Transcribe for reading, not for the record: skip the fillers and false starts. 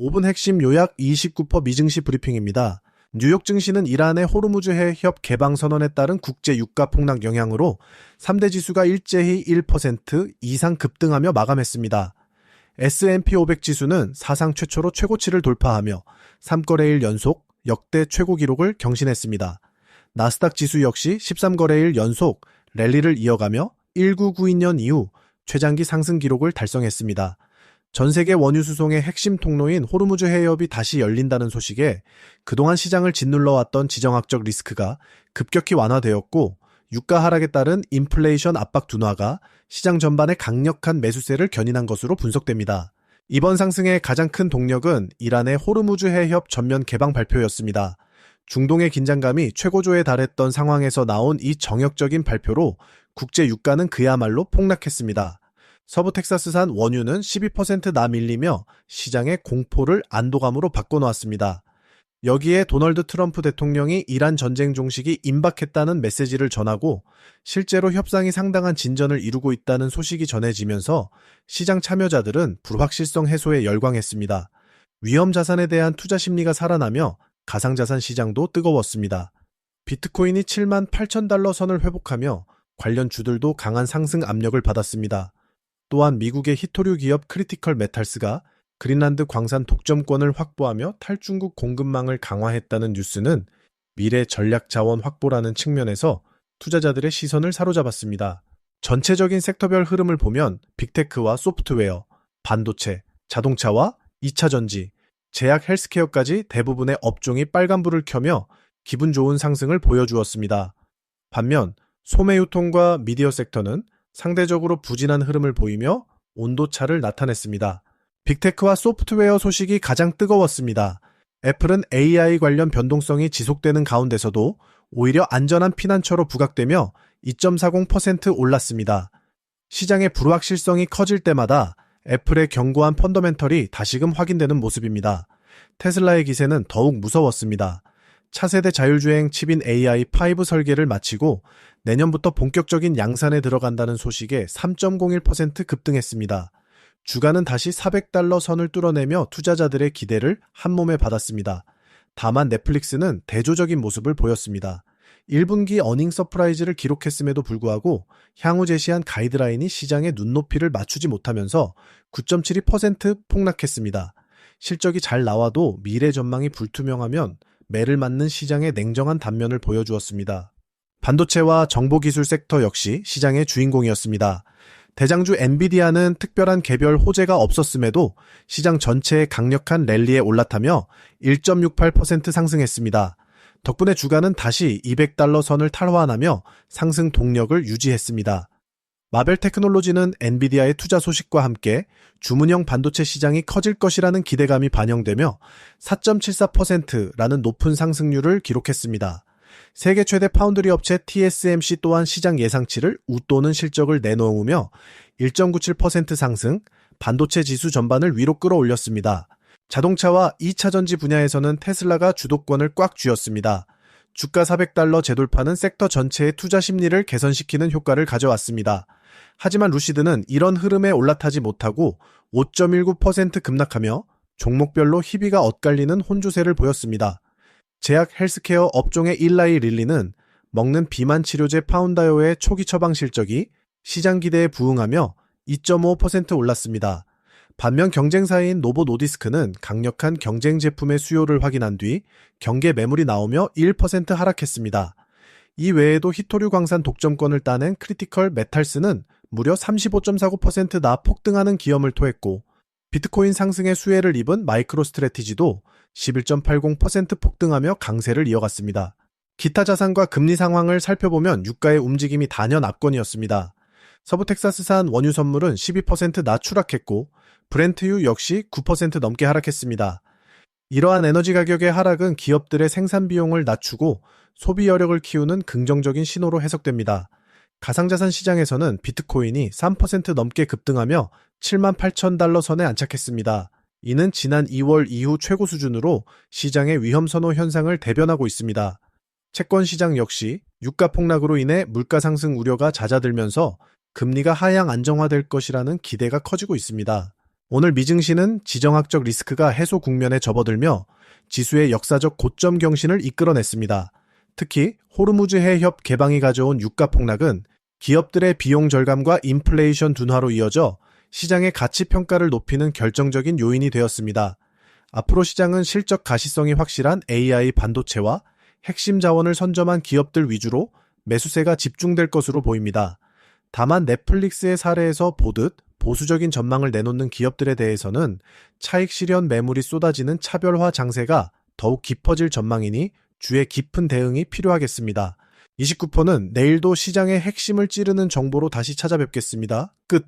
5분 핵심 요약 29% 미증시 브리핑입니다. 뉴욕 증시는 이란의 호르무즈 해협 개방 선언에 따른 국제 유가 폭락 영향으로 3대 지수가 일제히 1% 이상 급등하며 마감했습니다. S&P 500 지수는 사상 최초로 최고치를 돌파하며 3거래일 연속 역대 최고 기록을 경신했습니다. 나스닥 지수 역시 13거래일 연속 랠리를 이어가며 1992년 이후 최장기 상승 기록을 달성했습니다. 전 세계 원유 수송의 핵심 통로인 호르무즈 해협이 다시 열린다는 소식에 그동안 시장을 짓눌러왔던 지정학적 리스크가 급격히 완화되었고 유가 하락에 따른 인플레이션 압박 둔화가 시장 전반에 강력한 매수세를 견인한 것으로 분석됩니다. 이번 상승의 가장 큰 동력은 이란의 호르무즈 해협 전면 개방 발표였습니다. 중동의 긴장감이 최고조에 달했던 상황에서 나온 이 정역적인 발표로 국제 유가는 그야말로 폭락했습니다. 서부 텍사스산 원유는 12% 나밀리며 시장의 공포를 안도감으로 바꿔놓았습니다. 여기에 도널드 트럼프 대통령이 이란 전쟁 종식이 임박했다는 메시지를 전하고 실제로 협상이 상당한 진전을 이루고 있다는 소식이 전해지면서 시장 참여자들은 불확실성 해소에 열광했습니다. 위험 자산에 대한 투자 심리가 살아나며 가상자산 시장도 뜨거웠습니다. 비트코인이 78,000달러 선을 회복하며 관련 주들도 강한 상승 압력을 받았습니다. 또한 미국의 히토류 기업 크리티컬 메탈스가 그린란드 광산 독점권을 확보하며 탈중국 공급망을 강화했다는 뉴스는 미래 전략 자원 확보라는 측면에서 투자자들의 시선을 사로잡았습니다. 전체적인 섹터별 흐름을 보면 빅테크와 소프트웨어, 반도체, 자동차와 2차전지, 제약 헬스케어까지 대부분의 업종이 빨간불을 켜며 기분 좋은 상승을 보여주었습니다. 반면 소매유통과 미디어 섹터는 상대적으로 부진한 흐름을 보이며 온도차를 나타냈습니다. 빅테크와 소프트웨어 소식이 가장 뜨거웠습니다. 애플은 AI 관련 변동성이 지속되는 가운데서도 오히려 안전한 피난처로 부각되며 2.40% 올랐습니다. 시장의 불확실성이 커질 때마다 애플의 견고한 펀더멘털이 다시금 확인되는 모습입니다. 테슬라의 기세는 더욱 무서웠습니다. 차세대 자율주행 칩인 AI5 설계를 마치고 내년부터 본격적인 양산에 들어간다는 소식에 3.01% 급등했습니다. 주가는 다시 400달러 선을 뚫어내며 투자자들의 기대를 한몸에 받았습니다. 다만 넷플릭스는 대조적인 모습을 보였습니다. 1분기 어닝 서프라이즈를 기록했음에도 불구하고 향후 제시한 가이드라인이 시장의 눈높이를 맞추지 못하면서 9.72% 폭락했습니다. 실적이 잘 나와도 미래 전망이 불투명하면 매를 맞는 시장의 냉정한 단면을 보여주었습니다. 반도체와 정보기술 섹터 역시 시장의 주인공이었습니다. 대장주 엔비디아는 특별한 개별 호재가 없었음에도 시장 전체의 강력한 랠리에 올라타며 1.68% 상승했습니다. 덕분에 주가는 다시 200달러 선을 탈환하며 상승 동력을 유지했습니다. 마벨 테크놀로지는 엔비디아의 투자 소식과 함께 주문형 반도체 시장이 커질 것이라는 기대감이 반영되며 4.74%라는 높은 상승률을 기록했습니다. 세계 최대 파운드리 업체 TSMC 또한 시장 예상치를 웃도는 실적을 내놓으며 1.97% 상승, 반도체 지수 전반을 위로 끌어올렸습니다. 자동차와 2차전지 분야에서는 테슬라가 주도권을 꽉 쥐었습니다. 주가 400달러 재돌파는 섹터 전체의 투자 심리를 개선시키는 효과를 가져왔습니다. 하지만 루시드는 이런 흐름에 올라타지 못하고 5.19% 급락하며 종목별로 희비가 엇갈리는 혼조세를 보였습니다. 제약 헬스케어 업종의 일라이 릴리는 먹는 비만 치료제 파운다요의 초기 처방 실적이 시장 기대에 부응하며 2.5% 올랐습니다. 반면 경쟁사인 노보 노디스크는 강력한 경쟁 제품의 수요를 확인한 뒤 경계 매물이 나오며 1% 하락했습니다. 이 외에도 히토류 광산 독점권을 따낸 크리티컬 메탈스는 무려 35.49%나 폭등하는 기염을 토했고 비트코인 상승의 수혜를 입은 마이크로 스트래티지도 11.80% 폭등하며 강세를 이어갔습니다. 기타 자산과 금리 상황을 살펴보면 유가의 움직임이 단연 압권이었습니다. 서부 텍사스산 원유 선물은 12%나 추락했고 브렌트유 역시 9% 넘게 하락했습니다. 이러한 에너지 가격의 하락은 기업들의 생산 비용을 낮추고 소비 여력을 키우는 긍정적인 신호로 해석됩니다. 가상자산 시장에서는 비트코인이 3% 넘게 급등하며 78,000달러 선에 안착했습니다. 이는 지난 2월 이후 최고 수준으로 시장의 위험 선호 현상을 대변하고 있습니다. 채권 시장 역시 유가 폭락으로 인해 물가 상승 우려가 잦아들면서 금리가 하향 안정화될 것이라는 기대가 커지고 있습니다. 오늘 미증시는 지정학적 리스크가 해소 국면에 접어들며 지수의 역사적 고점 경신을 이끌어냈습니다. 특히 호르무즈 해협 개방이 가져온 유가 폭락은 기업들의 비용 절감과 인플레이션 둔화로 이어져 시장의 가치 평가를 높이는 결정적인 요인이 되었습니다. 앞으로 시장은 실적 가시성이 확실한 AI 반도체와 핵심 자원을 선점한 기업들 위주로 매수세가 집중될 것으로 보입니다. 다만 넷플릭스의 사례에서 보듯 보수적인 전망을 내놓는 기업들에 대해서는 차익 실현 매물이 쏟아지는 차별화 장세가 더욱 깊어질 전망이니 주의 깊은 대응이 필요하겠습니다. 29%는 내일도 시장의 핵심을 찌르는 정보로 다시 찾아뵙겠습니다. 끝.